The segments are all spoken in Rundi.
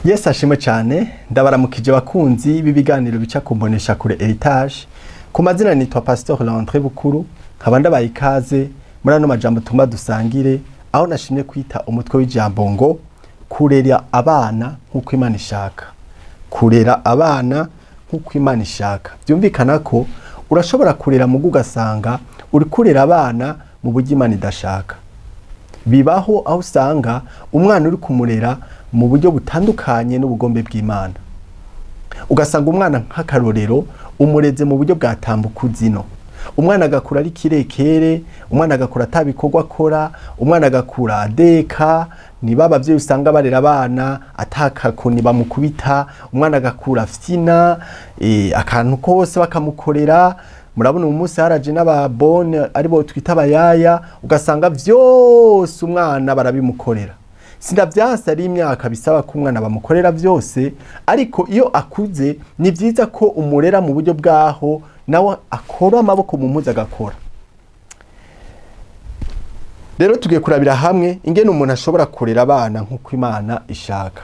Yes ashimwe cyane ndabaramukije bakunzi b'ibiganiro bica kumbonesha kure heritage ku mazina nitwa Pastor Landry Bukuru nkaba ndabaye ikaze muri ano majambo tuma dusangire aho nashimye kwita umutwe w'ijambo ngo kurera abana nkuko Imana ishaka. Kurera abana nkuko Imana ishaka byumvikana ko urashobora kurera mu gugasanga uri kurera abana mu buryo Imana idashaka. Bibaho aho usanga umwana uri kumurera mu buryo butandukanye n'ubugombe bw'Imana. Ugasanga umwana nk'akarorero umureze mu buryo bwatambuka zino. Umwana agakura ari kirekere, umwana agakura atabikorwa akora, umwana agakura adeka, ni babavyeyi usanga barera abana atakakoni bamukubita, umwana agakura afyina, akantu kose bakamukorera. Murabona umunsi haraje n'ababone aribo twita abayaya, ugasanga vyose umwana barabimukorera. Sindavyanse ari imyaka bisaba ko umwana bamukorera vyose, ariko iyo akuze ni vyiza ko umurera mu buryo bwaho nawe akora amaboko mu mpuzu agakora. Rero tugiye kurabira hamwe ingene umuntu ashobora kurera abana nkuko Imana ishaka.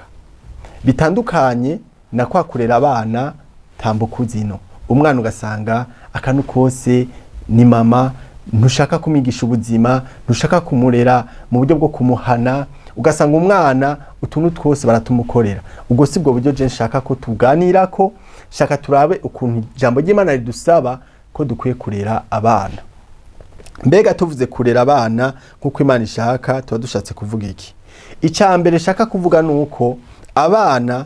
Bitandukanye na kwa kurera abana tambuka zino. Umwana ugasanga akantu kose ni mama, ntushaka kumigisha ubuzima, ntushaka kumurera mu buryo bwo kumuhana, ugasanga umwana utuntu twose baratumukorera. Ubwo sibwo buryo je nshaka ko tuganirako, shaka turabe ukuntu ijambo ry'Imana ridusaba ko dukwiye kurera abana. Mbega tuvuze kurera abana nkuko Imana ishaka tuba dushatse kuvuga iki? Icambere shaka kuvuga nuko abana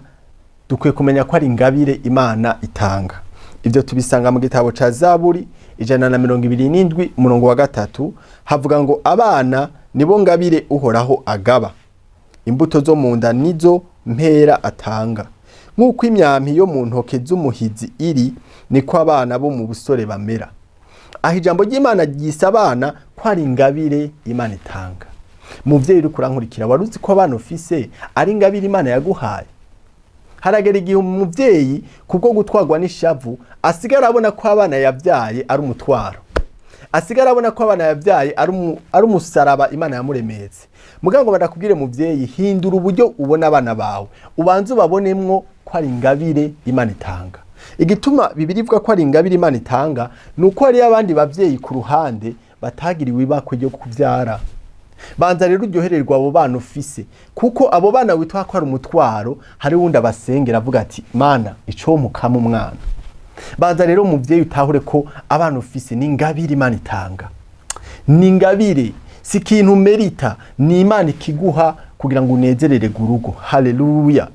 dukwiye kumenya ko ari ingabire Imana itanga. Ibyo tubisanga mu gitabo ca Zaburi 127 umurongo wa 3 havuga ngo abana nibo ngabire uhoraho agaba, imbuto zo mu nda nizo mpera atanga. Nkuko imyampi yo mu ntoke z'umuhizi iri niko abana bo mu busore bamera. Aho ijambo ry'Imana ryisa abana ko ari ingabire Imana itanga. Muvyeyi uri kurankurikira waruzi ko abana ufise ari ingabire Imana yaguhaye. Haragera igihe umuvyeyi kubwo gutwagwa n'ishavu asigara abona ko abana yavyaye ari umutwaro, asigara abona ko abana yavyaye ari umusaraba Imana yamuremetse. Mugango barakubwire muvyeyi, hindura uburyo ubona abana bawe, ubanze ubabonemwo ko ari ingabire Imana itanga. Igituma Bibiliya ivuga ko ari ingabire Imana itanga nuko hari abandi bavyeyi ku ruhande batagiriwe ibakwe ryo kuvyara. Banza rero uryohererwa abo bana ufise, kuko abo bana witwa ko ari umutwaro, hari wundi abasengera avuga ati Mana ico mukama umwana. Banza rero muvyeyi utahure ko abana ufise ni ingabire Imana itanga. Ni ingabire, si ikintu merita, ni Imana ikiguha kugira ngo unezerere gurugo. Haleluya.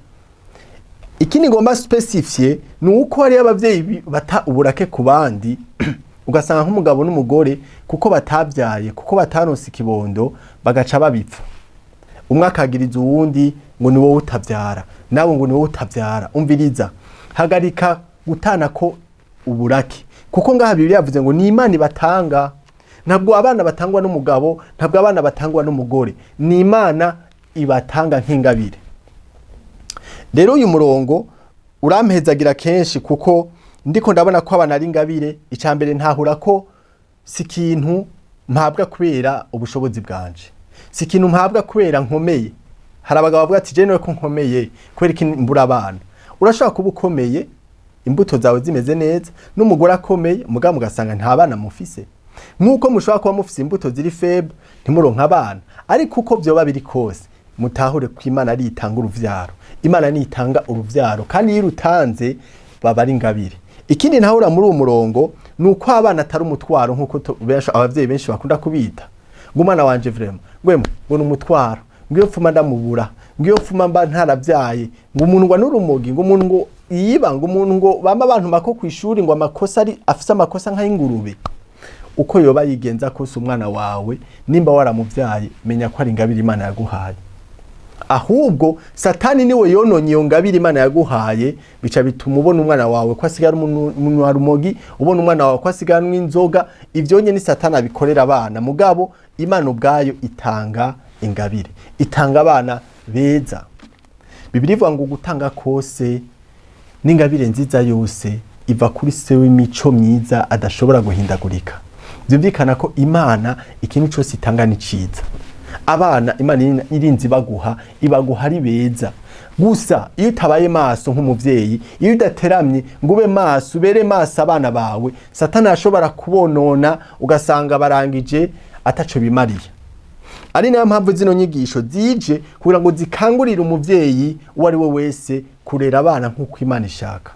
Ikindi ngomba specifie nuko hari abavyeyi bata uburake ku bandi ugasanga nk'umugabo n'umugore kuko batavyaye, kuko bataronse ikibondo bagaca babipfa. Umwe akagiriza uwundi ngo ni wowe utavyara, nawe ngo ni wowe utavyara. Umviriza, hagarika gutana ko uburake, kuko ngaha Bibiliya yavuze ngo ni Imana ibatanga. Ntabwo abana batangwa n'umugabo, ntabwo abana batangwa n'umugore, ni Imana ibatanga nk'ingabire. Rero uyu murongo urampezagira kenshi kuko ndiko ndabona ko abana ari ingabire. Icambere ntahura ko si ikintu mpabwa kubera ubushobozi bwanje, si ikintu mpabwa kubera nkomeye. Hari abagabo bavuga ati je niwe ko nkomeye kubera iki mbura abana. Urashobora kuba ukomeye, imbuto zawe zimeze neza, n'umugore akomeye mugabo mugasanga nta bana mufise. Nkuko mushobora kuba mufise imbuto ziri faible ntimuronka abana, ariko uko byoba biri kose mutahure ko Imana ari itanga uruvyaro. Imana ni itanga uruvyaro, kandi iyo utanze baba ari ingabire. Ikindi ntahura muri uwo murongo nuko abana atari umutwaro nkuko abavyeyi benshi bakunda kubita. Ngo umwana wanje vraiment ngo n'umutwaro, ngo iyo mfuma ndamubura, ngo iyo mfuma mba ntaravyaye, ngo umuntu ngo n'urumogi, ngo umuntu ngo yiba, ngo umuntu ngo bamba abantu mako kwishuri, ngo amakosa ari afise amakosa nk'ayingurube. Uko yoba yigenza kose umwana wawe nimba waramuvyaye, menya ko ari ingabire Imana yaguhaye. Ahubwo Satani niwe yononye iyo ngabire Imana yaguhaye, bica bituma ubona umwana wawe ko asigara umuntu wa rumogi, ubona umwana wawe ko asigara n'inzoga. Ivyo nyene ni Satani abikorera abana, mugabo Imana ubwayo itanga ingabire, itanga abana beza. Bibiliya ivuga ngo gutanga kose n'ingabire nziza yose iva kuri se w'imico myiza adashobora guhindagurika. Byumvikana ko Imana ikintu cyose itanga ni ciza. Abana Imana irinzi baguha, ibaguha ari beza. gusa iyo utabaye maso nk'umuvyeyi, iyo udateramye ngo ube maso, ubere maso abana bawe, satani ashobora kubonona ugasanga barangije ataco bimariye. Ari nayo mpamvu zino nyigisho zije kugira ngo zikangurire umuvyeyi uwo ari we wese kurera abana nkuko Imana ishaka.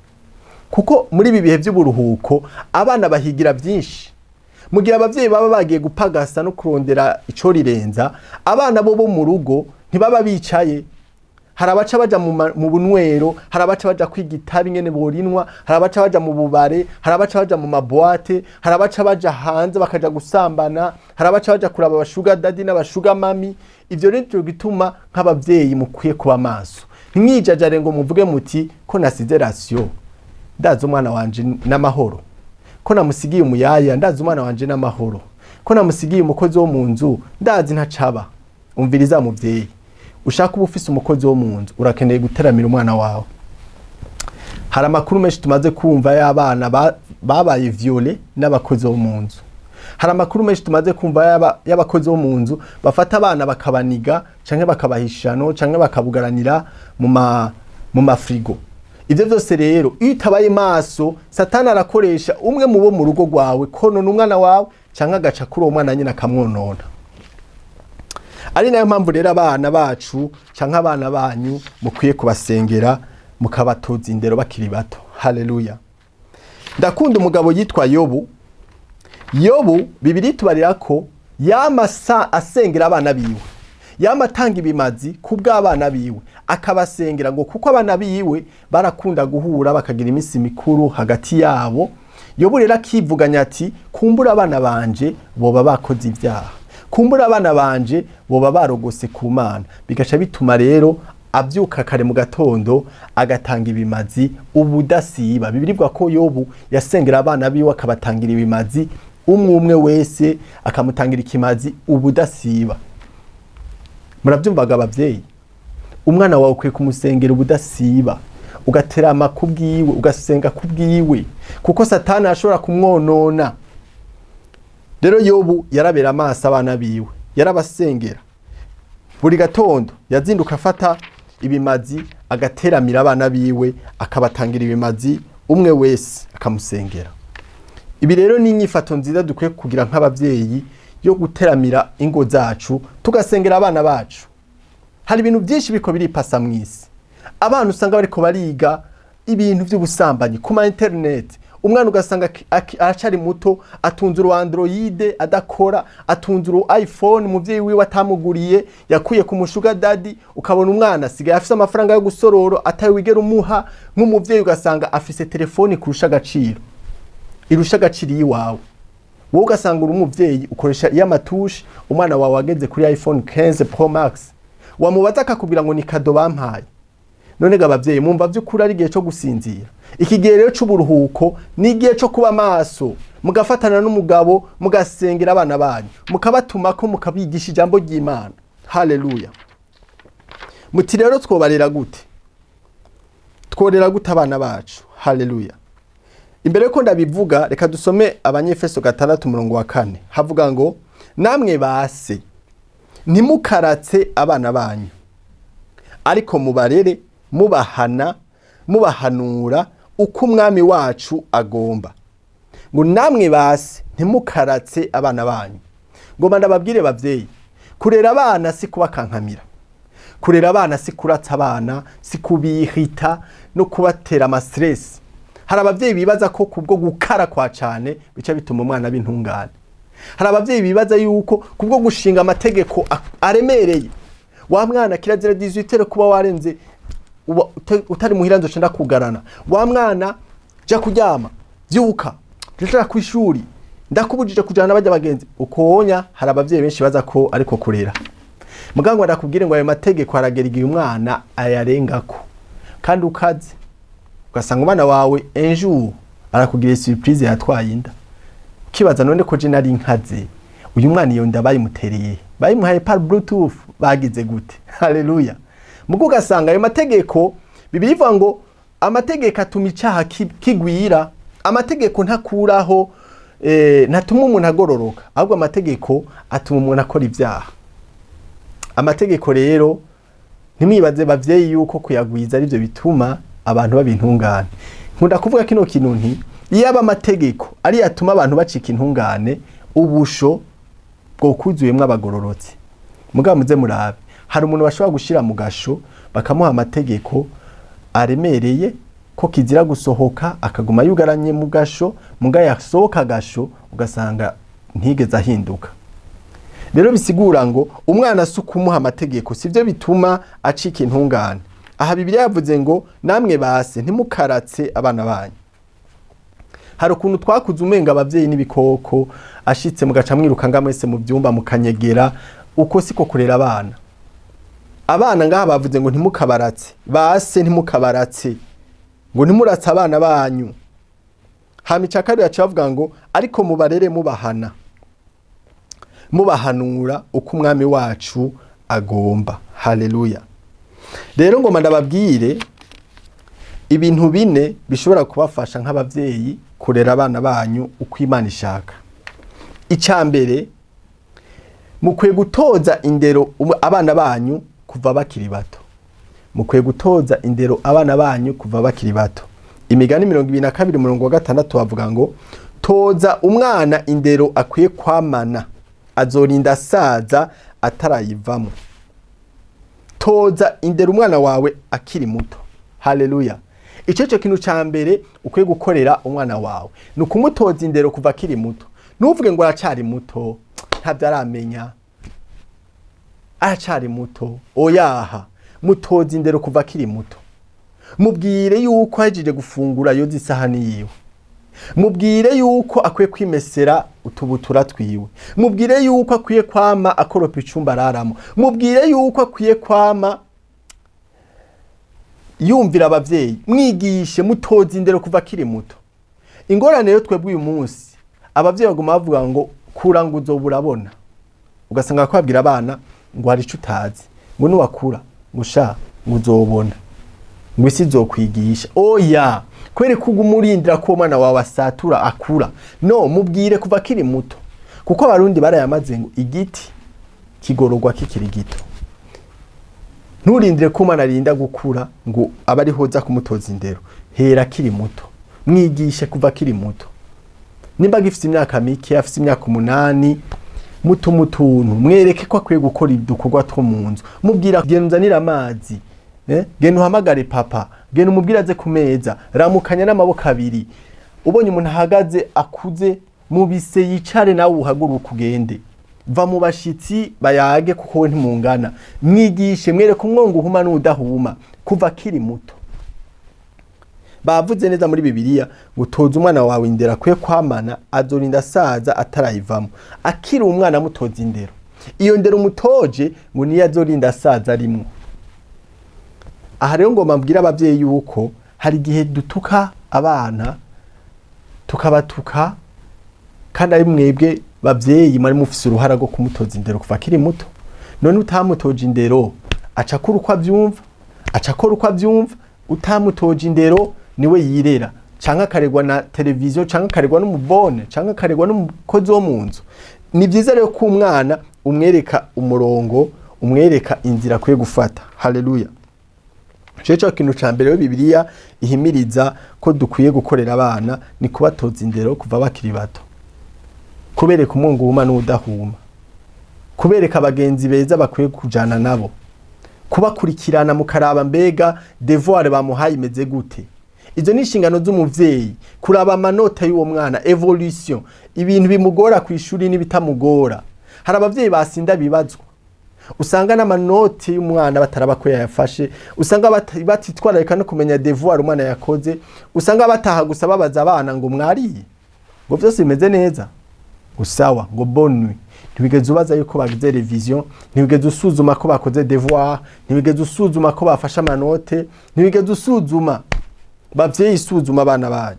Kuko muri ibi bihe by'uburuhuko abana bahigira byinshi. Mu gihe abavyeyi baba bagiye gupagasa no kurondera ico rirenza, abana bo mu rugo ntibaba bicaye. Hari abaca baja mu bunwero, hari abaca baja kwiga itabi ngene borinwa, hari abaca baja mu bubare, hari abaca baja mu maboate, hari abaca baja hanze bakaja gusambana, hari abaca baja kuraba abashuga dadi n'abashuga mami. Ivyo rero gituma nk'abavyeyi mukwiye kuba maso. Ntimwijajare ngo muvuge muti ko nasize ratio, ndazi umwana wanje n'amahoro, ko namusigiye umuyaya, ndazi umwana wanje n'amahoro, ko namusigiye umukozi wo mu nzu, ndazi ntacaba. Umviriza muvyeyi, ushaka uba ufise umukozi wo mu nzu, urakeneye guteramira umwana wawe. Hari amakuru menshi tumaze kumva y'abana babaye viole n'abakozi bo mu nzu. Hari amakuru menshi tumaze kumva y'abakozi bo mu nzu bafata abana bakabaniga canke bakabahishano canke bakabugaranira mu mafrigo. Ivyo vyose rero iyo utabaye maso, satani arakoresha umwe mu bo mu rugo rwawe konona umwana wawe canke agaca kuri uwo mwana nyine akamwonona. Ari nayo mpamvu rero abana bacu canke abana banyu mukwiye kubasengera mukabatoza indero bakiri bato. Haleluya. Ndakunda umugabo yitwa Yobu. Yobu Bibiliya tubarira ko yamasa asengera abana biwe, yamatanga ibimazi kubw'abana biwe, akabasengera ngo kuko abana biwe barakunda guhura bakagira iminsi mikuru hagati yabo. Yobu rero akivuganya ati kumbura abana banje boba bakoze ibyaha, kumbura abana banje boba barogose ku Mana. Bigaca bituma rero abyuka kare mu gatondo agatanga ibimazi ubudasiba. Bibiliya ko Yobu yasengera abana biwe akabatangira ibimazi, umwe wese akamutangira ikimazi ubudasiba. Murabyumvaga abavyeyi? Umwana wawe ukwiye kumusengera ubudasiba, ugaterama kubwiwe, ugasenga kubwiwe, kuko satani ashobora kumwonona. Rero Yobu yarabera amaso abana biwe, yarabasengera. Buri gatondo yazinduka afata ibimazi agateramira abana biwe, akabatangira ibimazi, umwe wese akamusengera. Ibi rero ni inyifato nziza dukwiye kugira nk'abavyeyi yo guteramira ingo zacu, tugasengera abana bacu. Hari ibintu byinshi biko biripasa mwisi. Abana usanga bariko bariga ibintu by'ubusambanyi ku ma internet. Umwana ugasanga aracari muto atunze uru Android adakora, atunze uru iPhone muvyeyi wiwe atamuguriye, yakuye ku mushuga dadi. Ukabona umwana sigaye afise amafaranga yo gusororo ataye wigera umuha, nk'umuvyeyi ugasanga afise telefone kurusha agaciro, irusha agaciro iwawe. Wowe ugasanga uri umuvyeyi ukoresha iy'amatushi, umwana wawe ageze kuri iPhone 15 Pro Max, wamubaza akakubwira ngo ni kado bampaye. None gabavyeyi mumva vy'ukuri ari gihe cyo gusinzira. Iki gihe rero c'uburuhuko ni igihe cyo kuba maso, mugafatana n'umugabo mugasengera abana banyu, mukabatuma ko mukabigisha ijambo ry'Imana. Haleluya. Muti rero twobarera gute? Tworera gute abana bacu? Haleluya. Imbere ko ndabivuga reka dusome Abanyefeso 6:4. Havuga ngo namwe base ntimukaratse abana banyu, ariko mubarere mubahana mubahanura uko umwami wacu agomba. Ngo namwe base ntimukaratse abana banyu. Ngoma ndababwire bavyeyi, kurera abana si kubakankamira, kurera abana si kuratsa abana, si kubihita no kubatera ama stress. Hari abavyeyi bibaza ko kubwo gukara kwa cane bica bituma umwana b'intungane. Hari abavyeyi bibaza yuko kubwo gushinga amategeko aremereye, wa mwana kirazira 18 kuba warenze utari muhira nzocenda kugarana, wa mwana ja kuryama vyuka jishaka kwishuri ndakubujije kujana bajya bagenzi. Ukonya hari abavyeyi benshi baza ko ariko kurera. Muganga ndakubwire ngo ayo mategeko aragera igihe umwana ayarengako, kandi ukaze ugasanga umwana wawe enjour arakugira surprise yatwaye inda. Kibaza none ko je nari nkaze, uyu mwana iyo nda bayimutereye, bayimuhaye par bluetooth, bagize gute? Haleluya. Mugo ugasanga ayo mategeko, Bibiliya ivuga ngo amategeko atuma icyaha kigwira. Amategeko ntakuraho ntatuma umuntu agororoka, ahubwo amategeko atuma umuntu akora ibyaha. Amategeko rero ntimwibaze bavyeyi yuko kuyagwiza arivyo bituma abantu baba intungane. Nkunda kuvuga kino kintu nti iyo aba amategeko ari yatuma abantu bacika intungane, ubusho bwo kuzuyemwe abagororotsi. Mugabo muze murabe, hari umuntu bashobora gushira mu gasho bakamuha amategeko aremereye ko kizira gusohoka, akaguma yugaranye mu gasho, mugabo yasohoka gasho ugasanga ntigeze ahinduka. Rero bisigura ngo umwana sukumuha amategeko sivyo bituma acika intungane. Aha Bibiliya yavuze ngo namwe base ntimukaratse abana banyu. Hari ukuntu twakuze umenga abavyeyi n'ibikoko, ashitse mugaca mwiruka ngamwese mu byumba mukanyegera, uko siko kurera abana. Abana ngaha bavuze ngo ntimukabaratse, base ntimukabaratse, ngo ntimuratse abana banyu. Hama icakari yacavuga ngo ariko mubarere mubahana, mubahanura uko umwami wacu agomba. Haleluya. Rero ngoma ndababwire ibintu bine bishobora kubafasha nk'abavyeyi kurera abana banyu uko Imana ishaka. Icambere, mukwiye gutoza indero abana banyu kuva bakiri bato. Mukwiye gutoza indero abana banyu kuva bakiri bato. Imigani 22:6 bavuga ngo toza umwana indero akwiye kwamana, azorinda asaza atarayivamo. Toza indero umwana wawe akiri muto. Haleluya. Ico kintu cambere ukwiye gukorera umwana wawe ni ukumutoza indero kuva akiri muto. Nuvuge ngo aracari muto, ntavyo aramenya, aracari muto. Oyaha, mutoza indero kuva akiri muto. Mubwire yuko ahejeje gufungura yoza isahani yiwe. Mubwire yuko akwiye kwimesera utubutura twiwe. Mubwire yuko akwiye kwama akoropa icumba araramo. Mubwire yuko akwiye kwama yumvira abavyeyi. Mwigishe, mutoza indero kuva akiri muto. Ingorane yo twebwe uyu munsi, abavyeyi baguma bavuga ngo kura ngo uzoburabona. Ugasanga kwabwira abana ngo hari ico utazi, ngo nuwakura ngo sha ngo uzobona, ngo isi izokwigisha. Oya, kwere kugumurindira ko umwana wawe asatura akura. No, mubwire kuva akiri muto. Kuko abarundi barayamaze ngo igiti kigororwa kikiri gito. Nturindire ko umwana arinda gukura ngo abari hoza kumutoza indero. Hera akiri muto. Mwigishe kuva akiri muto. Nimba gifite imyaka mike, afite imyaka 8, mutuntu mwereke ko akwiye gukora idukorwa two mu nzu. Mubwira genzanira amazi, genda uhamagare papa, genda umubwira aze ku meza, ramukanya n'amaboko abiri. Ubonye umuntu ahagaze akuze, mubise yicare nawe uhaguruka ugende. Va mu bashitsi bayage kuko we ntimungana. Mwigishe, mwereke umwongo uhuma n'udahuma kuva akiri muto. Bavuze neza muri Bibiliya ngo toza umwana wawe indero akwiye kwamana, azorinda asaza atarayivamo. Akiri umwana mutoza indero. Iyo ndero mutoje ngo niyo azorinda asaza arimwo. Aha rero ngo mambwira abavyeyi yuko hari gihe dutuka abana tukabatuka, kandi ari mwebwe bavyeyi mwari mufise uruhara rwo kumutoza indero kuva akiri muto. None utamutoje indero acakura uko avyumva, acakora uko avyumva. Utamutoje indero niwe yirera, canke akaregwa na televiziyo, canke akaregwa n'umubone, canke akaregwa n'umukozi wo mu nzu. Ni vyiza rero ko umwana umwereka umurongo, umwereka inzira akwiye gufata. Haleluya. Cyo kintu cambere yo Bibiliya ihimiriza ko dukwiye gukorera abana ni kubatoza indero kuva bakiri bato. Kubereka umwongo uhuma n'udahuma. Kubereka abagenzi beza bakwiye kujana nabo. Kubakurikirana mukaraba mbega devoir bamuhaye imeze gute. Izo ni inshingano z'umuvyeyi, kuraba amanota y'uwo mwana, evolution, ibintu bimugora ku ishuri n'ibitamugora. Hari abavyeyi basinda bibazwa, usanga n'amanoti y'umwana bataraba ko yayafashe, usanga batitwararika no kumenya devoir umwana yakoze, usanga bataha gusa babaza abana ngo mwariye, ngo vyose bimeze neza, usawa, ngo bonne nuit. Ntiwigeze ubaza yuko bagize revision, ntiwigeze usuzuma ko bakoze devoir, ntiwigeze usuzuma ko bafashe amanote, ntiwigeze usuzuma. Bavyeyi, suzuma abana banyu.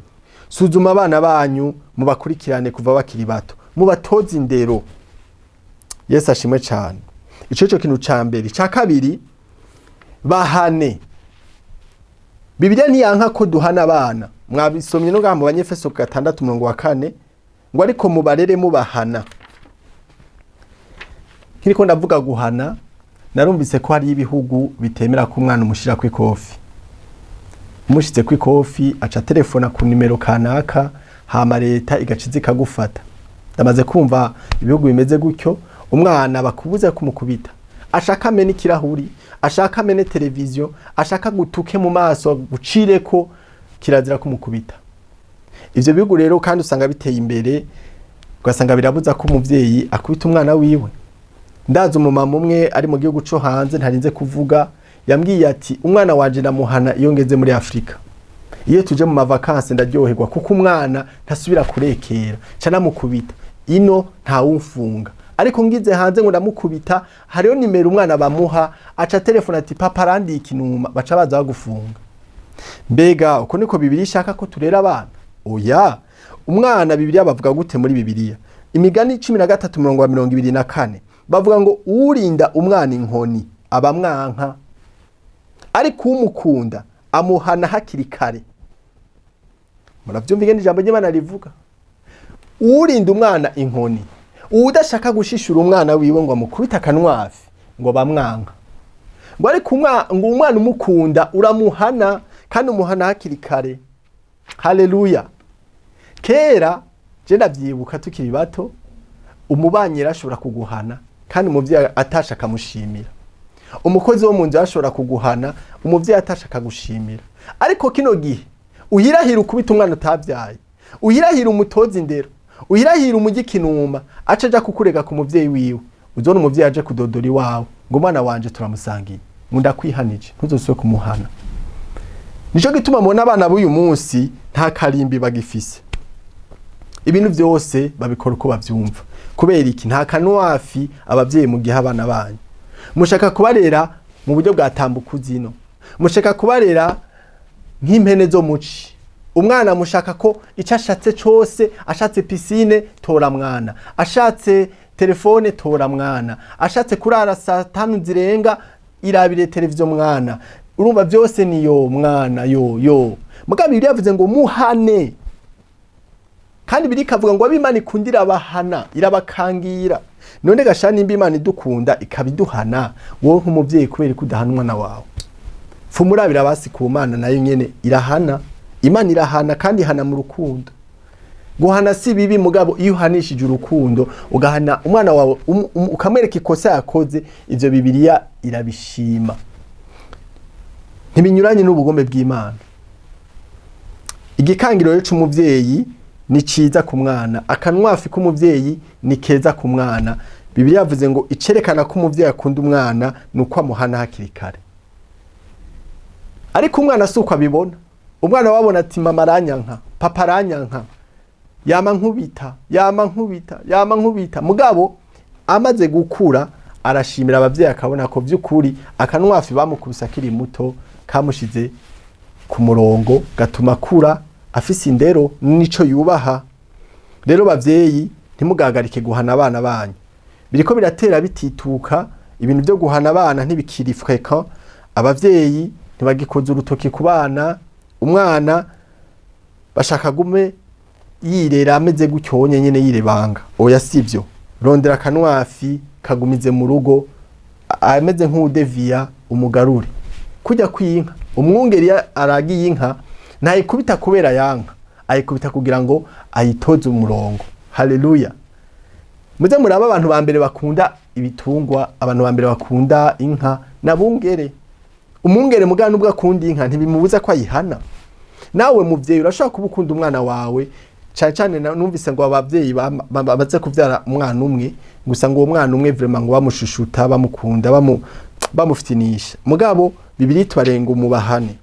Suzuma abana banyu, mubakurikirane kuva bakiri bato, mubatoza indero. Yesu ashimwe cyane. Ico kintu cambere. Ca kabiri, bahane. Bibiliya ntiyanka ko duhana abana. Mwabisomye no mu Banyefeso 6:4 ngo ariko mubarere mubahana. Kiriko ndavuga guhana, narumvise ko hari ibihugu bitemera ko umwana umushira ku ikofi. Umushize ku ikofi aca telefona ku nimero kanaka, hama leta igaciza ikagufata. Ndamaze kumva ibihugu bimeze gutyo, umwana bakubuza kumukubita, ashaka amene ikirahuri, ashaka amene televiziyo, ashaka gutuke mu maso gucireko, kirazira kumukubita. Ivyo bihugu rero kandi usanga biteye imbere, ugasanga birabuza ko umuvyeyi akubita umwana wiwe. Ndazi umumama umwe ari mu gihugu cyo hanze ntarinze kuvuga, yambwiye ati umwana wanje namuhana iyo ngeze muri Afrika. Iyo tuje mu mavakansi ndaryoherwa kuko umwana ntasubira kurekera, cana mukubita. Ino nta wumfunga. Ariko ngize hanze ngo ndamukubita, hariyo nimero umwana bamuha, aca telefone ati papa arandi ikinuma, baca baza bagufunga. Mbega uko niko Bibiliya ishaka ko turera abana? Oya, umwana Bibiliya bavuga gute muri Bibiliya? Imigani 13:24 bavuga ngo urinda umwana inkoni abamwanka, ariko umukunda amuhana hakiri kare. Muravyumva ingene ijambo ry'Imana rivuga? Urinda umwana inkoni, udashaka gushishura umwana wiwe ngo amukubita akanwafi ngo bamwanka. Ngo ariko ngo umwana umukunda uramuhana kandi umuhana hakiri kare. Haleluya. Kera je ndavyibuka tukiri bato, umubanyi arashobora kuguhana kandi umuvyeyi atashaka mushimira. Umukozi wo mu nzu ashobora kuguhana, umuvyeyi atashaka gushimira. Ariko kino gihe uhirahira ukubita umwana utavyaye, uhirahira umutoza indero, uhirahira umugikinuma, aca aja kukurega ku muvyeyi wiwe. Uzona umuvyeyi aje kudodora iwawe ngo umwana wanje turamusangiye, ngo ndakwihanije ntuzosubire kumuhana. Nico gituma mubona abana b'uyu munsi nta karimbi bagifise. Ibintu vyose babikora uko bavyumva. Kubera iki? Nta kanwafi abavyeyi mu gihe abana banyu. Mushaka kubarera mu buryo bwatambuka zino. Mushaka kubarera nk'impene zo muci. Umwana mushaka ko icyo ashatse cyose, ashatse piscine tora mwana, ashatse telefone tora mwana, ashatse kurara saa 5 zirenga irabire televiziyo mwana. Urumva byose niyo mwana yo. Muga Bibiliya yavuze ngo muhane. Kandi birikavuga ngo ab'Imana ikundira abahana, irabakangira. None gashana imbi Imana idukunda ikabiduhana, wowe nk'umuvyeyi kubera kudahana umwana wawe. Fumurabira basi ku Mana nayo nyene irahana. Imana irahana kandi ihana mu rukundo. Guhana si bibi mugabo iyo uhanishije urukundo ugahana umwana wawe ukamwereka ikosa yakoze, ivyo Bibiliya irabishima. Ntibinyuranye n'ubugombe bw'Imana. Igikangiro c'umuvyeyi ni ciza ku mwana, akanwafi k'umuvyeyi ni keza ku mwana. Bibiliya yavuze ngo icerekana ko umuvyeyi akunda umwana nuko amuhana hakiri kare. Ariko umwana suko abibona. Umwana wabona ati mama aranyanka, papa aranyanka, yama nkubita. Mugabo amaze gukura arashimira abavyeyi akabona ko vy'ukuri akanwafi bamukubisa akiri muto kamushize ku murongo, gatuma kura afise indero nico yubaha. Rero bavyeyi ntimugagarike guhana abana banyu. Biriko biratera bitituka, ibintu byo guhana abana ntibikiri fréquent. Abavyeyi ntibagikoze urutoki ku bana. Umwana bashaka gume yirera ameze gucyonye nyene yirebanga. Oya sivyo. Rondera kanwafi kagumize mu rugo, ameze nk'udeviya umugarure. Kujya kwinka, umwungeri aragiye inka, ntayikubita kubera yanka, ayikubita kugira ngo ayitoze umurongo. Haleluya. Muze muraba abantu ba mbere bakunda ibitungwa, abantu ba mbere bakunda inka nabungere. Umwungere mugana ubwo akunda inka ntibimubuza ko ayihana. Nawe muvyeyi urashaka kubukunda umwana wawe, cyane numvise ngo abavyeyi baze kuvyara umwana umwe, gusa ngo uwo mwana umwe vraiment ngo bamushushuta, bamukunda, bamufitinisha. Mugabo Bibiliya twarenga umubahane.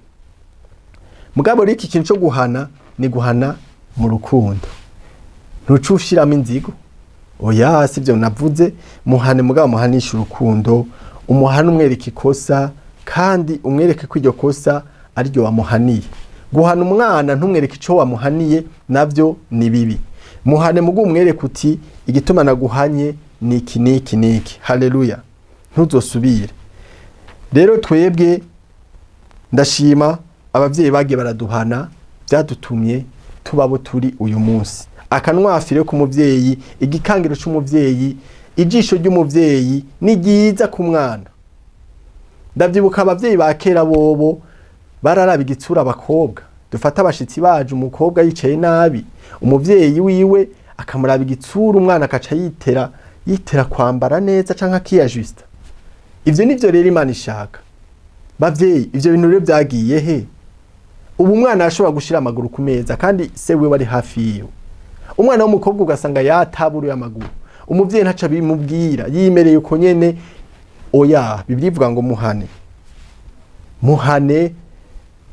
Mugabo riki kintu cyo guhana ni guhana mu rukundo. Ntucushiramo inzigo. Oya sivyo navuze, muhane mugabo muhanisha urukundo, umuhane umwereka ikosa kandi umwereke ko iryo kosa ari ryo wamuhaniye. Guhana umwana ntumwereke ico wamuhaniye navyo ni bibi. Muhane mugu umwereke uti igituma naguhanye niki. Haleluya. Ntuzosubire. Rero twebwe ndashima abavyeyi bagiye baraduhana, byadutumye tubabo turi uyu munsi. Akanwafire ku muvyeyi, igikangiro c'umuvyeyi, ijisho ry'umuvyeyi ni ryiza ku mwana. ndavyibuka abavyeyi ba kera bobo bararaba igitsura abakobwa, dufata abashitsi baje umukobwa yicaye nabi, umuvyeyi wiwe akamuraba igitsura, umwana akaca yitera kwambara neza canke akiyajusta. Ivyo nivyo rero Imana ishaka. Bavyeyi, ivyo bintu rero vyagiye he? Ubu umwana ashobora gushira amaguru ku meza kandi se we wari hafi yiwe. Umwana w'umukobwa ugasanga yataburuye amaguru, umuvyeyi ntaca bimubwira, yimereye uko nyene. Oya, Bibiliya ivuga ngo muhane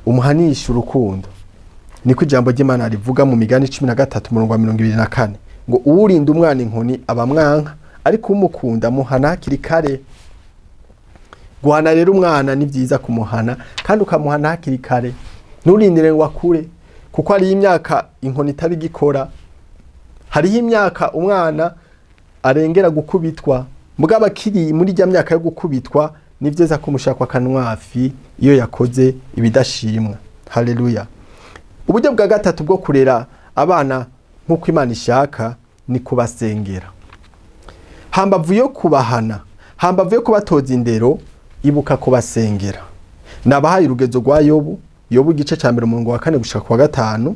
umuhanisha urukundo. Niko ijambo ry'Imana rivuga mu Migani 13:24 ngo uwurinda umwana inkoni abamwanka, ariko umukunda muhana hakiri kare. Guhana rero umwana ni vyiza kumuhana, kandi ukamuhana hakiri kare. Nturindire ngo akure, kuko hari imyaka inkoni itabigikora. Hariho imyaka umwana arengera gukubitwa, mugabo akiri muri rya myaka yo gukubitwa ni vyiza kumushakwa kanwafi iyo yakoze ibidashimwa. Haleluya. Uburyo bwa gatatu bwo kurera abana nkuko Imana ishaka ni kubasengera. Hambavu yo kubahana, hambavu yo kubatoza indero, ibuka kubasengera. Nabahaye urugezo rwa Yobu, Yobu igice ca 4 gushika kwa 5,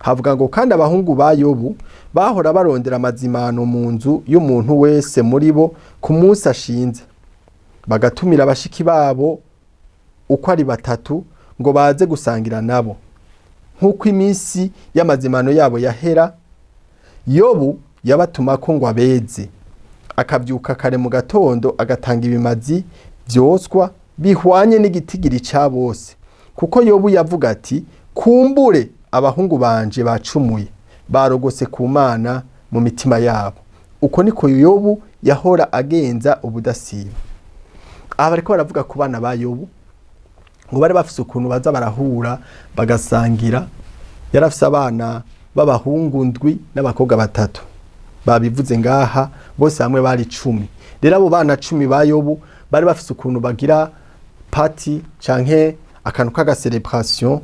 havuga ngo kandi abahungu ba Yobu bahora barondera amazimano mu nzu y'umuntu wese muri bo ku munsi ashinze, bagatumira abashiki babo uko ari 3 ngo baze gusangira nabo. Nkuko iminsi y'amazimano yabo yahera, Yobu yabatumako ngo abeze, akavyuka kare mu gatondo agatanga ibimazi vyoswa bihwanye n'igitigiri ca bose, kuko Yobu yavuga ati kumbure abahungu banje bacumuye, barogose ku Mana mu mitima yabo. Uko niko Yobu yahora agenza ubudasiba. Aba bariko baravuga ku bana ba Yobu ngo bari bafise ukuntu baza barahura bagasangira. Yarafise abana b'abahungu 7 n'abakobwa 3, babivuze ngaha, bose hamwe bari 10. Rero abo bana 10 ba Yobu bari bafise ukuntu bagira party canke akantu kaga celebration,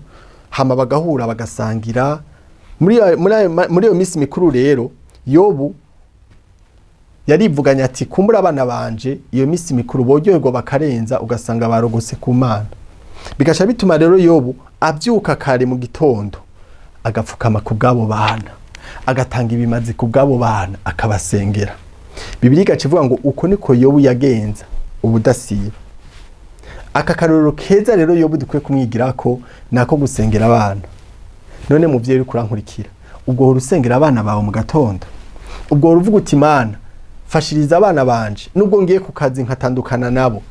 hama bagahura bagasangira. Muri iyo misi mikuru rero Yobu yarivuganya ati kumbura abana banje iyo misi mikuru boryoherwa bakarenza, ugasanga barogose ku Mana. Bigasha bituma rero Yobu avyuka kare mu gitondo, agapfukama ku bwabo bana, agatanga ibimazi ku bwabo bana, akabasengera. Bibiliya igacivuga ngo uko niko Yobu yagenza ubudasiba. Aka karorero keza rero Yobu dukwiye kumwigirako nako gusengera abana. None muvyeyi uri kurankurikira, ubwo urusengera abana bawe mu gatondo, ubwo uruvuga uti Mana fashiriza abana banje, nubwo ngiye ku kazi nkatandukana nabo,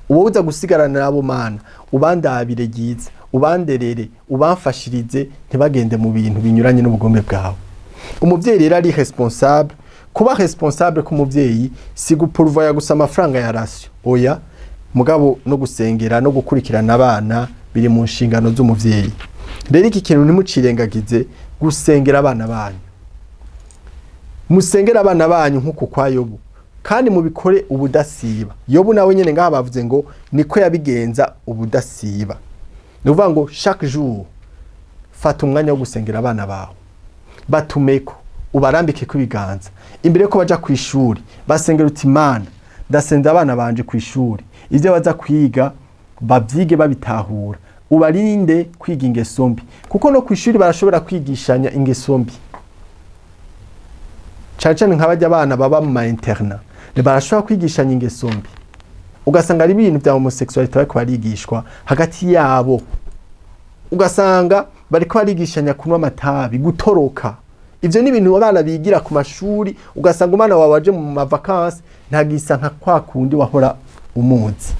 uwo uza gusigarana nabo Mana ubandabire giza, ubanderere, ubamfashirize ntibagende mu bintu binyuranye n'ubugombe bwawe. Umuvyeyi rero ari responsable. Kuba responsable ku muvyeyi si gupuruvaya gusa amafaranga ya rasyo, oya, mugabo no gusengera no gukurikirana abana biri mu nshingano z'umuvyeyi. Rero iki kintu ntimucirengagize gusengera abana banyu. Musengera abana banyu nkuko kwa Yobu, kandi mubikore ubudasiba. Yobu nawe nyene ngaha bavuze ngo niko yabigenza ubudasiba. Nuvuga ngo chaque jour fata umwanya wo gusengera abana bawe, batumeko, ubarambike ku biganza imbere ko baja ku ishuri, basengera uti Mana ndasenza abana banje ku ishuri, ivyo baza kwiga bavyige babitahura, ubarinde kwiga ingeso mbi, kuko no ku ishuri barashobora kwigishanya ingeso mbi. Cyane nk'abajya abana baba mu interna, barashobora kwigishanya ingeso mbi, ugasanga ari ibintu bya homosexuality bariko barigishwa hagati yabo, ugasanga bariko barigishanya kunywa amatabi, gutoroka. Ivyo ni ibintu abana bigira ku mashuri, ugasanga umwana wawe waje mu mavakansi ntagisa nka kwa kundi wahora umuzi,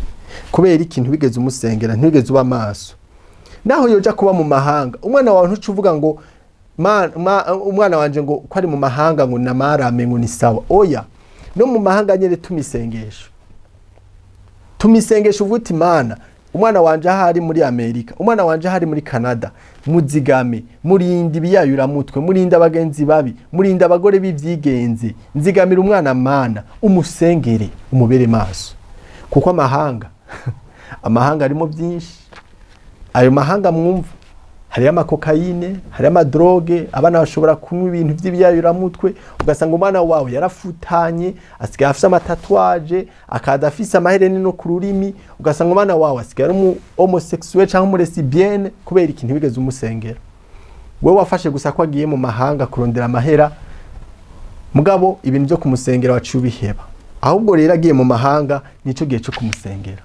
kubera ikintu bigeze umusengera, ntibigeze uba maso. Naho yoja kuba mu mahanga, umwana wawe ntucuvuga ngo umwana wanje ngo ko ari mu mahanga ngo namarame ngo ni sawa. Oya, no mu mahanga nyere tumisengesho uvuti Mana umwana wanje ahari muri Amerika, umwana wanje ahari muri Canada, muzigame, murindi biyayura mutwe, murindi abagenzi babi, murindi abagore b'ivyigenze, nzigamira umwana Mana, umusengere, umubere maso. Kuko amahanga arimo byinshi. Ayo mahanga mwumva hari amakokayine, hari amadroge, abana bashobora kunywa ibintu by'ibiyayuramutwe, ugasanga umwana wawe yarafutanye, asigaye afise amatatuwaje, akaza afise amahereni no ku rurimi, ugasanga umwana wawe asigaye ari homosexuel cyangwa umulesibienne kubera ikintu bigeze umusengera. Wewe wafashe gusa ko agiye mu mahanga kurondera amahera, mugabo ibintu byo kumusengera waciye ubiheba. Ahubwo rero agiye mu mahanga nico gihe cyo kumusengera,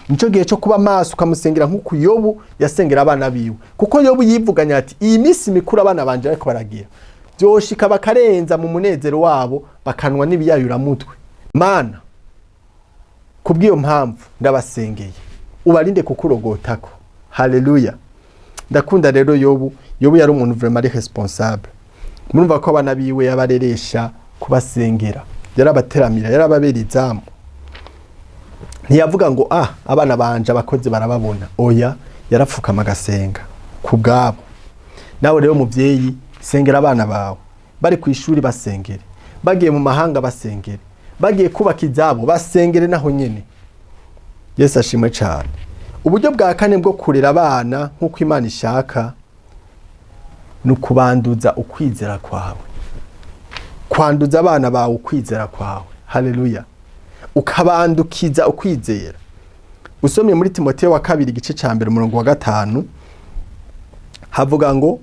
nico gihe cyo kuba maso ukamusengera nk'uko Yobu yasengera abana biwe, kuko Yobu yivuganya ati iyi misi mikuru abana banje ariko baragira byoshika bakarenza mu munezero wabo bakanwa n'ibiyayuramutwe. Mana, kubw'iyo mpamvu ndabasengeye ubarinde kukurogotako. Haleluya. Ndakunda rero Yobu yari umuntu vraiment responsable. Murumva ko abana biwe yabareresha kubasengera, yarabateramira, yarababera izamu. Ntiyavuga ngo abana banje abakozi barababona, oya, yarapfukama agasenga kubwabo. Nawe rero muvyeyi, sengera abana bawe, bari ku ishuri basengere, bagiye mu mahanga basengere, bagiye kubaka izabo basengere naho nyene. Yesu ashimwe cyane. Uburyo bwa kane bwo kurera abana nkuko Imana ishaka nukubanduza ukwizera kwawe. Kwanduza abana bawe ukwizera kwawe. Haleluya. Ukabandukiza ukwizera. Usomye muri Timoteyo wa 2 igice ca 1 umurongo wa 5 havuga ngo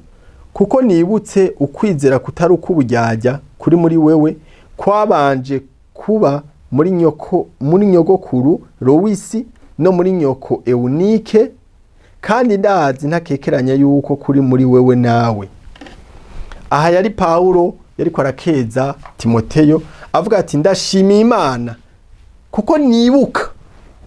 kuko nibutse ukwizera kutari ukubujyajya kuri muri wewe kwabanje kuba muri nyogokuru Lowisi no muri nyoko Eunike, kandi ndazi ntakekeranya yuko kuri muri wewe nawe. Aha yari Paulo yariko arakeza Timoteyo avuga ati ndashimiye Imana kuko nibuka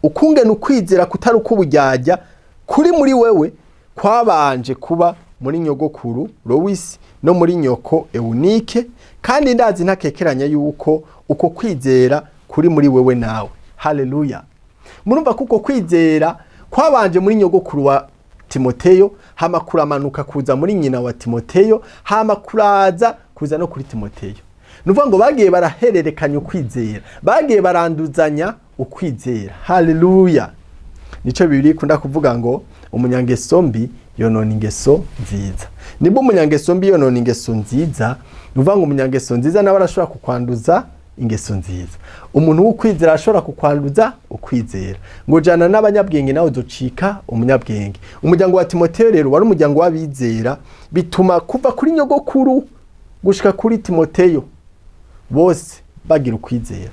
ukungene ukwizera kutari ukubujyajya kuri muri wewe kwabanje kuba muri nyogokuru Lowisi no muri nyoko Eunike, kandi ndazi ntakekeranya yuko uko kwizera kuri muri wewe nawe. Haleluya. Murumva kuko kwizera kwabanje muri nyogokuru wa Timoteyo, hama kuramanuka kuza muri nyina wa Timoteyo, hama kuraza kuza no kuri Timoteyo. Nuvuga ngo bagiye barahererekanya ukwizera, bagiye baranduzanya ukwizera. Haleluya. Nico Bibiliya ikunda kuvuga ngo umunyangeso mbi yonona ingeso nziza. Nimba umunyangeso mbi yonona ingeso nziza, nuvuga ngo umunyangeso nziza nawe arashobora kukwanduza ingeso nziza. Umuntu w'ukwizera ashobora kukwanduza ukwizera. Ngo jana n'abanyabwenge nawe uzocika umunyabwenge. Umuryango wa Timoteyo rero wari umuryango w'abizera, bituma kuva kuri nyogokuru gushika kuri Timoteyo bose bagira ukwizera.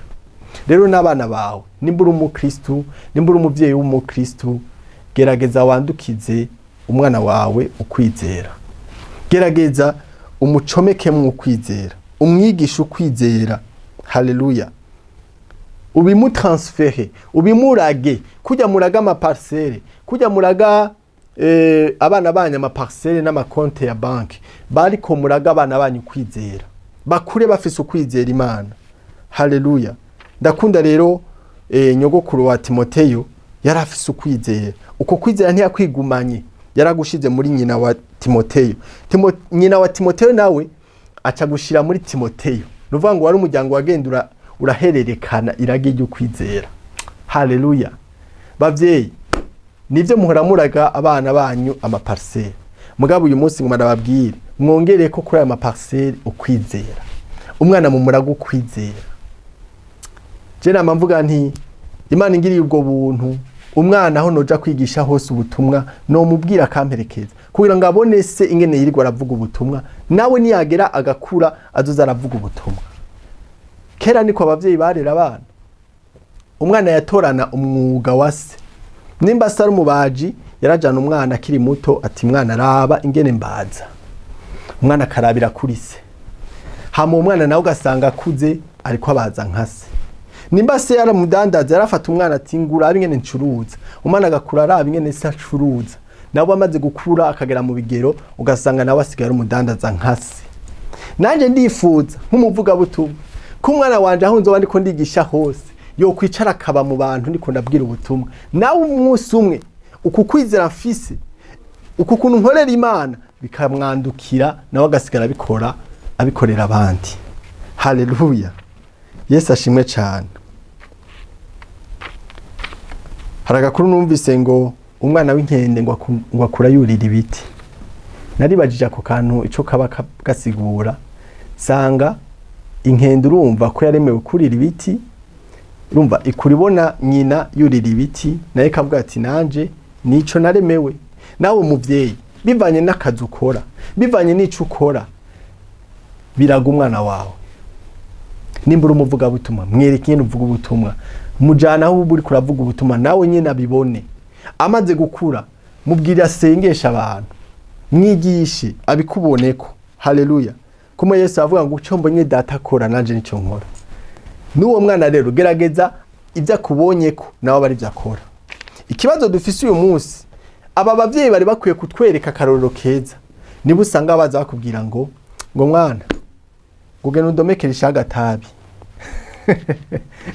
Rero n'abana bawe, nimba uri umukristo, nimba uri umuvyeyi w'umukristo, gerageza wandukize umwana wawe ukwizera. Gerageza umucomeke mu ukwizera, umwigisha ukwizera. Haleluya. Ubimutransfere, ubimurage, kujya muraga amaparcelle, kujya muraga abana banyu amaparcelle n'amakonte ya banki, bariko muraga abana banyu ukwizera, bakure bafise ukwizera Imana. Haleluya. Ndakunda rero nyogokuru wa Timoteyo yarafise ukwizera. Uko kwizera ntiyakwigumanye, yaragushize muri nyina wa Timoteyo. Nyina wa Timoteyo nawe aca gushira muri Timoteyo. Nuvuga ngo wari umuryango wagendura urahererekana irage ry'ukwizera. Haleluya. Bavyeyi, nivyo muhora muraga abana banyu amaparcelle, mugabo uyu munsi ngoma ndababwira mwongere ko kuri aya maparcelle ukwizera. Umwana mu muraga ukwizera. Je nama mvuga nti Imana ingiriye ubwo buntu, umwana aho noja kwigisha hose ubutumwa no mubwira kamperekeza kugira ngo abone se ingene yirirwa aravuga ubutumwa, nawe niyagera agakura azoza aravuga ubutumwa. Kera niko abavyeyi barera abana. Umwana yatorana umwuga wa se. Nimba sari umubaji yarajana umwana akiri muto ati mwana raba ingene mbaza. Umwana karabira kuri se. Hama umwana nawe ugasanga akuze ariko abaza nka se. Nimba se yaramudandaza yarafata umwana ati ngura abingene ncuruza. Umwana agakura araba ingene se acuruza. Nawe amaze gukura akagera mu bigero ugasanga nawe asigaye ari umudandaza nka se. Nanje ndifuza nk'umuvuga butumwa ko umwana wanje aho nzoba ndiko ndigisha hose yo kwicara akaba mu bantu ndiko ndabwira ubutumwa. Nawe umunsi umwe uku kwizera mfise, uku kuntu nkorera Imana bikamwandukira nawe agasigara abikorera abandi. Haleluya. Yesu ashimwe cyane. Haragakuru numvise ngo umwana w'inkende ngo akura yurira ibiti. naribajije ako kantu ico kaba gasigura, sanga inkende urumva ko yaremewe kurira ibiti, urumva ikuribona nyina yurira ibiti, naye kavuga ati nanje nico naremewe. Nawe umuvyeyi bivanye n'akazi ukora, bivanye n'ico ukora, biraga umwana wawe. Nimbura umuvuga butumwa, mwereke nyene uvuga ubutumwa, mujana aho uri kuravuga ubutumwa, nawe nyene abibone. Amaze gukura mubwira asengesha abantu, mwigishe abikuboneko. Haleluya. Kuma Yesu avuga ngo uco mbonye data akora nanje nico nkora. N'uwo mwana rero gerageza ibyo akubonyeko nawe bari byakora. Ikibazo dufise uyu munsi, aba bavyeyi bari bakwiye kutwereka akarorero keza. Niba usanga baza bakubwira ngo mwana gugena udomekera ishaka tabi.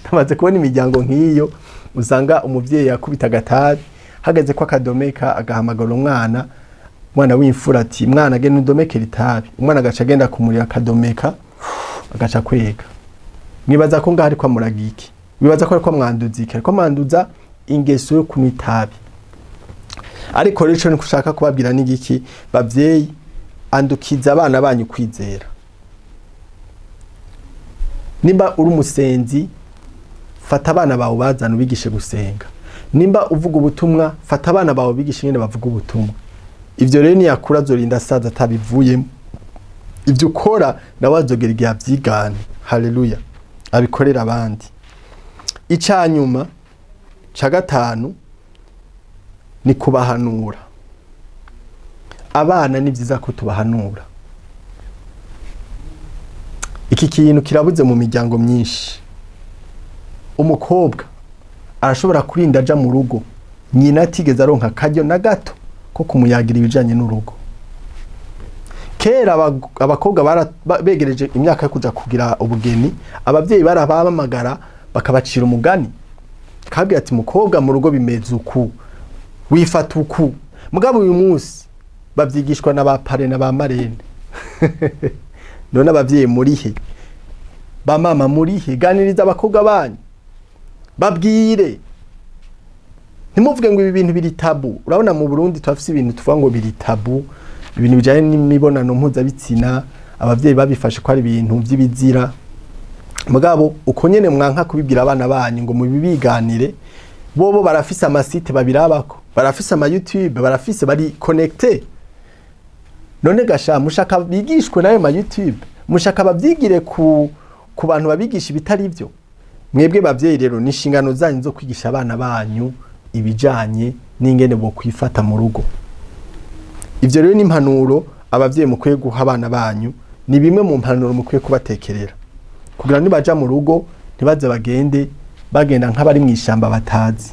Tamaze kubona imiryango nk'iyo, usanga umuvyeyi yakubita agatabi, hageze ko akadomeka agahamagara umwana w'imfura ati mwana gena udomekera itabi. Umwana agaca agenda kumurira akadomeka, agaca kwega. Mwibaza ko ngahari kwa muragiki, wibaza ko ari kwa mwanduzike, ariko mwanduza ingeso yo kunywa itabi. Ariko rero ico nikushaka kubabwira n'igiki, bavyeyi andukiza abana banyu kwizera. Nimba uri umusenzi, fata abana bawe bazana ubigishe gusenga. Nimba uvuga ubutumwa, fata abana bawe bigishe nyene bavuga ubutumwa. Ivyo rero niyakura azorinda asaza atabivuyemo. Ivyo ukora nawe azogera igihe avyigane. Haleluya. Abikorera abandi. Icanyuma ca gatanu ni kubahanura. Abana ni vyiza ko tubahanura. Iki kintu kirabuze mu miryango myinshi. Umukobwa arashobora kurinda aja mu rugo, nyina atigeze aronka akaryo na gato ko kumuyagira ibijanye n'urugo. Kera abakobwa begereje imyaka yo kuja kugira ubugeni, abavyeyi barabamagara bakabacira umugani. Kabwira ati mukobwa mu rugo bimeze uku, wifata uku. Mugabo uyu munsi bavyigishwa n'abapare n'abamarene. None abavyeyi murihe, ba mama murihe, ganiriza abakobwa banyu, babwire. Ntimuvuge ngo ibi bintu biri tabu. Urabona mu Burundi twafise ibintu tuvuga ngo biri tabu, ibintu bijanye n'imibonano mpuzabitsina, abavyeyi babifashe ko ari ibintu by'ibizira. Mugabo uko nyene mwanka kubibwira abana banyu ngo mubibiganire, bobo barafise amasite babirabako, barafise ama YouTube, barafise bari connecté. None gasha mushaka bigishwe nayo ma YouTube, mushaka bavyigire ku bantu babigisha bitari ivyo. Mwebwe bavyeyi rero nishingano zanyu zo kwigisha abana banyu ibijanye n'ingene bo kwifata mu rugo. Ivyo rero ni impanuro abavyeyi mukwiye guha abana banyu, ni bimwe mu mpanuro mukwiye kubatekerera. Kugira nibaja mu rugo ntibaze bagenda nk'abari mu ishamba batazi.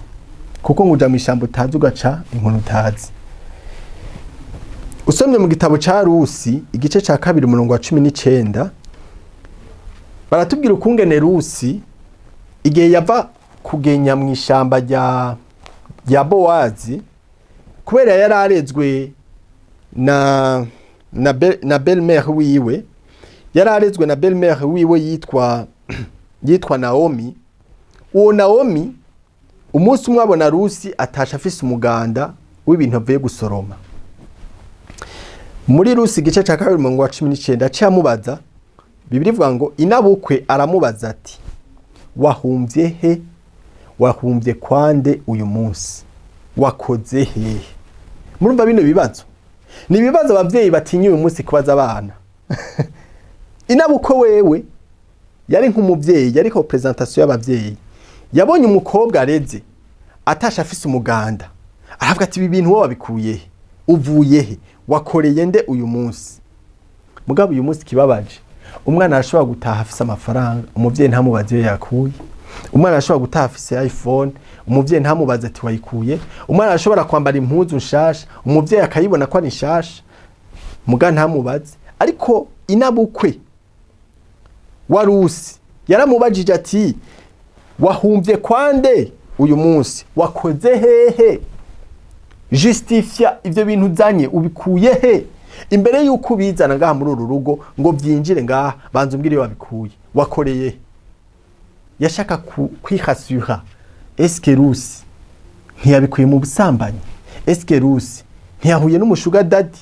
Kuko nguja mu ishamba utazi ugaca inkoni utazi. Usomye mu gitabo ca Rusi igice ca 2 umurongo wa 19 baratubwira ukungene Rusi igihe yava kugenya mu ishamba rya Bowazi, kubera yararezwe na belle-mère wiwe, yararezwe na belle-mère wiwe yitwa Naomi. Uwo Naomi umunsi umwe abona Rusi atasha afise umuganda w'ibintu avuye gusoroma. Muri Rusi igice ca 2 umurongo wa 19 acamubaza, Bibiri ivuga ngo inabukwe aramubaza ati wahumvye he, wahumvye kwande uyu munsi, wakoze he? Murumva bino bibazo ni ibibazo abavyeyi batinye uyu munsi kubaza abana. Inabukwe wewe yari nk'umuvyeyi, yari ko presentation y'abavyeyi, yabonye umukobwa areze atasha afise umuganda, aravuga ati ibi bintu wowe wabikuye he, uvuye he, wakoreye nde uyu munsi? Mugabo uyu munsi kibabaje, umwana arashobora gutaha afise amafaranga, umuvyeyi ntamubaze yakuye. Umwana arashobora gutaha afise iPhone, umuvyeyi ntamubaze ati wayikuye. Umwana arashobora kwambara impuzu nshasha, umuvyeyi akayibona ko ari nshasha, muga ntamubaze. Ariko inabukwe wa Rusi yaramubajije ati wahumvye kwande uyu munsi, wakoze hehe? Justifia ivyo bintu uzanye ubikuye he? Imbere yuko ubizana ngaha muri uru rugo ngo vyinjire ngaha, banza umbwire wabikuye, wakoreye. Yashaka kwihasura. Eske Rusi ntiyabikuye mu busambanyi? Eske Rusi ntiyahuye n'umushuga daddy?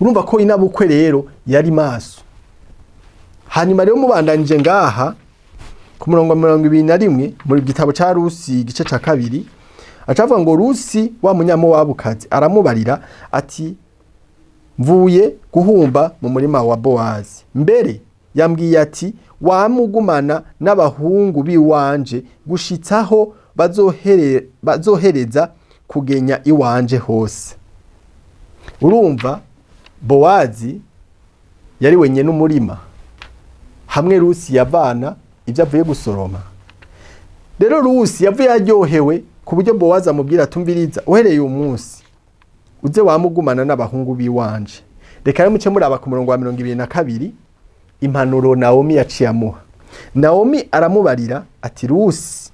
urumva ko inabukwe rero yari maso. Hanyuma rero mubandanije ngaha ku murongo 21 muri gitabo ca Rusi igice ca 2 acavuga ngo Rusi wa munyamowabukazi aramubarira ati mvuye guhumba mu murima wa Bowazi, mbere yambwiye ati wamugumana n'abahungu biwanje gushitsaho bazohereza kugenya iwanje hose. Urumva Bowazi yari wenye n'umurima hamwe Rusi yavana ibyo avuye gusoroma. Rero Rusi yavuye aryohewe ku buryo Bowazi amubwira tumviriza uhereye umunsi uze wamugumana n'abahungu biwanje. Reka rero muce muraba ku murongo wa 22 impanuro Naomi yaciye amuha. Naomi aramubarira ati Rusi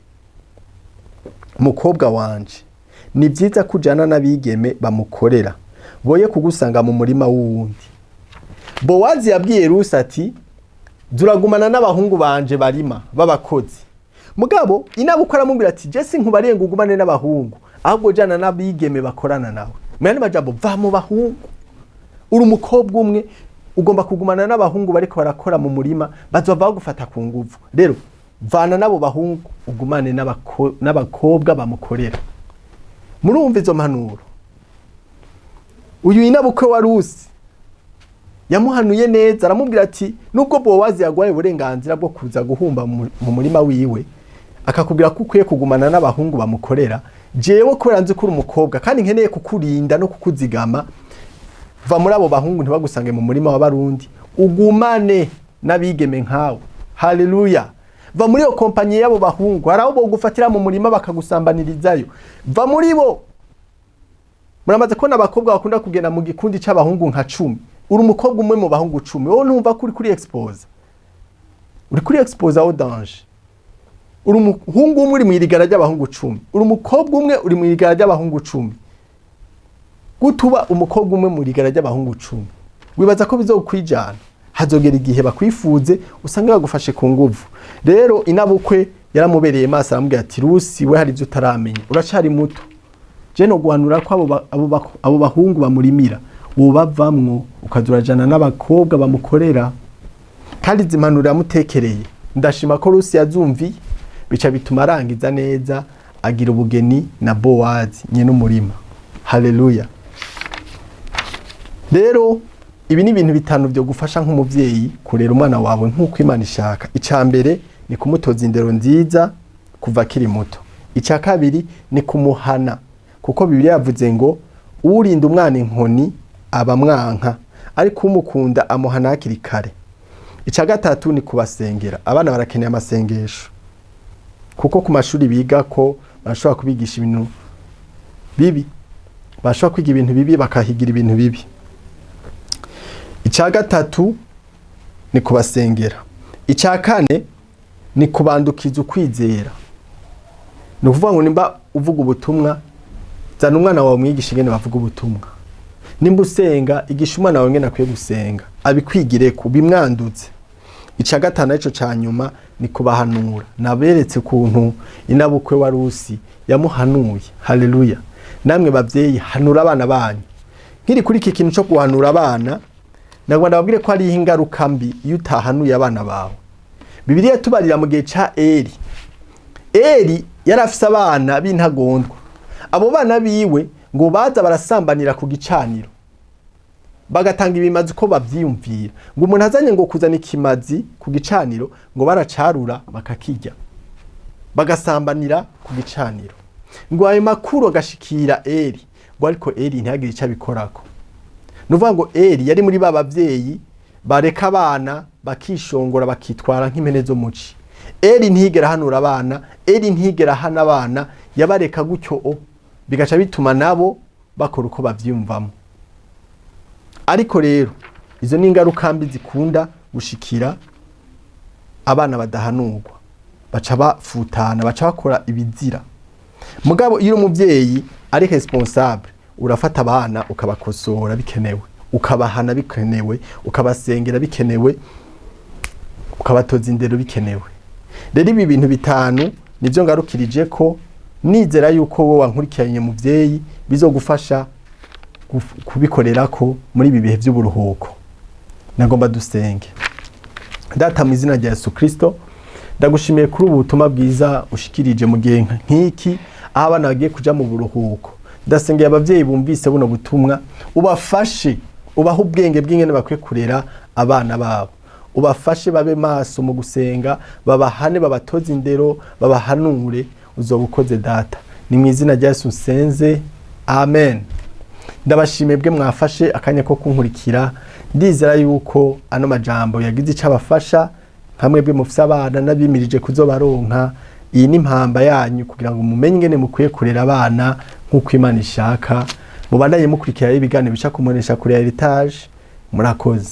mukobwa wanje, ni byiza kujana n'abigeme bamukorera boye kugusanga mu murima w'uwundi. Bowazi yabwiye Rusi ati duragumana n'abahungu banje barima babakozi. Mugabo inabukora aramubwira ati Jesse nkubarenga ugumane n'abahungu ahubwo jana n'abigeme bakorana nawe. Mwene majambo va mu bahungu. Uri umukobwa umwe ugomba kugumana n'abahungu bariko barakora mu murima bazova gufata ku nguvu. Rero vana nabo bahungu ugumane n'abakobwa bamukorera. Murumva izo mpanuro. Uyu inabukwe wa Rusi yamuhanuye neza, aramubwira ati nubwo Bowazi yagwaye uburenganzira bwo kuza guhumba mu murima wiwe akakubwira ko ukwiye kugumana n'abahungu bamukorera, jewe kubera nzi ko uri umukobwa kandi nkeneye kukurinda no kukuzigama, va muri abo bahungu ntibagusange mu murima w'abarundi, ugumane n'abigeme nkawe. Haleluya. Va muri yo kompanyi y'abo bahungu, haraho bo gufatira mu murima bakagusambanirizayo, va muri bo. Muramaze ko n'abakobwa bakunda kugenda mu gikundi c'abahungu nka 10. Uri umukobwa umwe mu bahungu 10, wowe numva kuri expose. Uri kuri expose au danger. Uri umuhungu umwe uri mu irigara ry'abahungu 10, uri umukobwa umwe uri mu irigara ry'abahungu 10. Gutuba umukobwa umwe mu irigara ry'abahungu 10, wibaza ko bizokwijana, hazogera igihe bakwifuze usanga bagufashe ku nguvu. Rero inabukwe yaramubereye maso aramubwira ati Rusi we hari ibyo utaramenya, uracari muto, je no guhanura ko abo bahungu bamurimira ubavamwo ukazurajana n'abakobwa bamukorera. Kandi zimpanura yamutekereye, ndashima ko Rusi yazumviye, bica bituma arangiza neza agira ubugeni na Bowazi nyene umurima. Haleluya. Rero ibi ni ibintu bitanu byo gufasha nk'umuvyeyi kurera umwana wawe nkuko Imana ishaka. Icambere ni kumutoza indero nziza kuva kiri muto. Icakabiri ni kumuhana, kuko Bibiliya yavuze ngo urinda umwana inkoni abamwanka ariko umukunda amuhana hakiri kare. Icagatatu ni kubasengera. Abana barakeneye amasengesho, kuko ku mashuri biga ko bashobora kubigisha ibintu bibi, bashobora kwiga ibintu bibi bakahigira ibintu bibi. Icagatatu ni kubasengera. Icakane ni kubandukiza ukwizera. Ni ukuvuga ngo nimba uvuga ubutumwa, zana umwana wawe mwigisha ingene bavuga ubutumwa. Nimba usenga, igisha umwana wawe ngene akwiye gusenga, abikwigire ku bimwanduze. Icagatanu ico canyuma ni kubahanura. Naberetse kuntu inabukwe wa Rusi yamuhanuye. Haleluya. Namwe bavyeyi hanura abana banyu. Nkiri kuri iki kintu cyo guhanura abana, nagwanda babwire ko ari ingaruka mbi iyo utahanuye abana bawe. Bibiliya tubarira mu gihe ca Eli yarafise abana b'intagondwa. Abo bana biwe ngo baza barasambanira ku gicaniro, bagatanga ibimazi ko bavyiyumvira. Ngo umuntu azanye ngo kuzana ikimazi ku gicaniro ngo baracarura bakakirya, bagasambanira ku gicaniro. Ngo ayo makuru agashikira Eli, ngo ariko Eli ntiyagire ico abikorako. Nuvuga ngo Eli yari muri babavyeyi bareka abana bakishongora bakitwara nk'impene zo muci. Eli ntigera hanura abana, Eli ntigera hana abana, yabareka gutyo bigaca bituma nabo bakora uko bavyumvamo. Ariko rero izo ni ingaruka mbi zikunda gushikira abana badahanurwa, baca bafutana, baca bakora ibizira. Mugabo iyo umuvyeyi ari responsable, urafata abana ukabakosora bikenewe, ukabahana bikenewe, ukabasengera bikenewe, ukabatoza indero bikenewe. Rero ibi bintu bitanu nivyo ngarukirije ko, nizera yuko wowe wankurikiranye muvyeyi bizogufasha kubikorerako muri ibi bihe by'uburuhuko. Nagomba dusenge. Data mu izina rya Yesu Kristo, ndagushimiye kuri ubu butumwa bwiza ushikirije mu gihe nk'iki aho abana bagiye kuja mu buruhuko. Ndasengeye abavyeyi bumvise buno butumwa, ubafashe, ubaha ubwenge bw'ingene bakwiye kurera abana babo. Ubafashe babe maso mu gusenga, babahane, babatoze indero, babahanure, uzoba ukoze Data. Ni mu izina rya Yesu nsenze, amen. Ndabashimiye bwe mwafashe akanya ko kunkurikira. Ndizera yuko ano majambo yagize ico abafasha, hamwe bwe mufise abana nabimirije kuzobaronka. Iyi ni impamba yanyu kugira ngo mumenye ingene mukwiye kurera abana nkuko Imana ishaka. Mubandanye mukurikira ibiganiro bica kumunesha kuri Heritage. Murakoze.